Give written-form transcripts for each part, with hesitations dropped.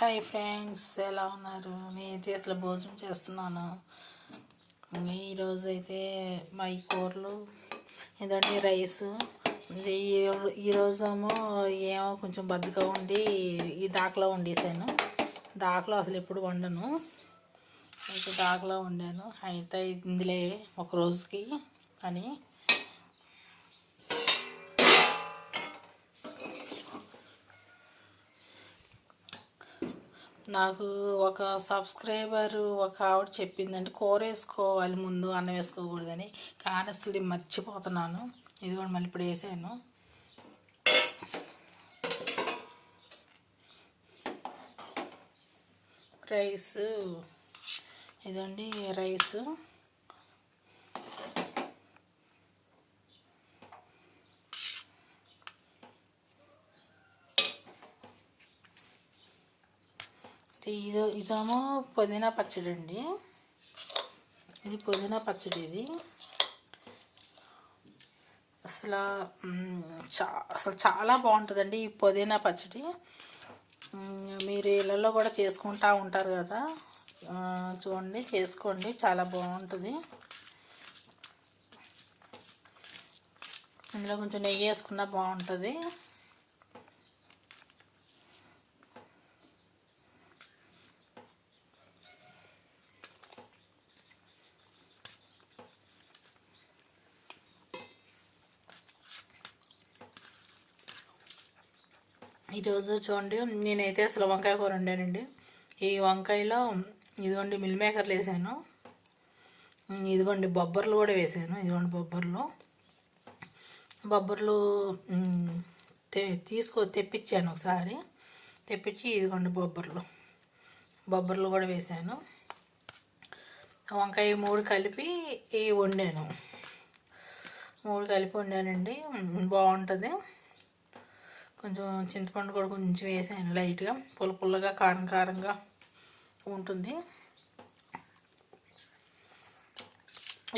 Hi friends, ఎలా ఉన్నారు? నేనైతే అసలు భోజనం చేస్తున్నాను. ఈరోజు అయితే మా ఈ కూరలు ఇదండి రైసు. ఈరోజేమో ఏమో కొంచెం బద్దగా ఉండి ఈ దాకలో వండేసాను. దాకలో అసలు ఎప్పుడు వండను, అయితే దాకలో వండాను. అయితే ఇందులో ఒక రోజుకి అని నాకు ఒక సబ్స్క్రైబర్ ఒక ఆవిడ చెప్పిందంటే కూర వేసుకోవాలి ముందు, అన్నం వేసుకోకూడదని. కానీ అసలు మర్చిపోతున్నాను. ఇది కూడా మళ్ళీ ఇప్పుడు వేసాను. రైస్ ఇదండి రైసు. ఇదేమో పుదీనా పచ్చడి అండి. ఇది పుదీనా పచ్చడి. ఇది అసలు చాలా బాగుంటుందండి ఈ పుదీనా పచ్చడి. మీరు ఇళ్ళల్లో కూడా చేసుకుంటూ ఉంటారు కదా, చూడండి చేసుకోండి, చాలా బాగుంటుంది. ఇందులో కొంచెం నెయ్యి వేసుకున్నా బాగుంటుంది. ఈరోజు చూడండి, నేనైతే అసలు వంకాయ కూర వండానండి. ఈ వంకాయలో ఇదిగోండి మిల్ మేకర్లు వేసాను, ఇదిగోండి బొబ్బర్లు కూడా వేసాను. ఇదిగోండి బొబ్బర్లు తెప్పించాను ఒకసారి, తెప్పించి ఇదిగోండి బొబ్బర్లు కూడా వేసాను. వంకాయ మూడు కలిపి వండాను. వండానండి, బాగుంటుంది. కొంచెం చింతపండు కూడా కొంచెం వేసాను లైట్గా, పుల్లగా కారంగా ఉంటుంది.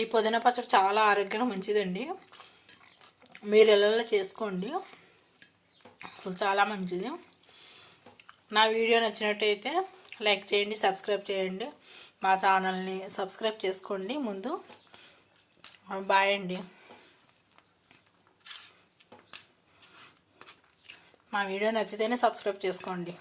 ఈ పుదీనా పచ్చడి చాలా ఆరోగ్యంగా మంచిదండి. మీరు ఇళ్ళల్లో చేసుకోండి, అసలు చాలా మంచిది. నా వీడియో నచ్చినట్టయితే లైక్ చేయండి, సబ్స్క్రైబ్ చేయండి. మా ఛానల్ని సబ్స్క్రైబ్ చేసుకోండి ముందు. బాయ్ అండి. మా వీడియో నచ్చితేనే సబ్స్క్రైబ్ చేసుకోండి.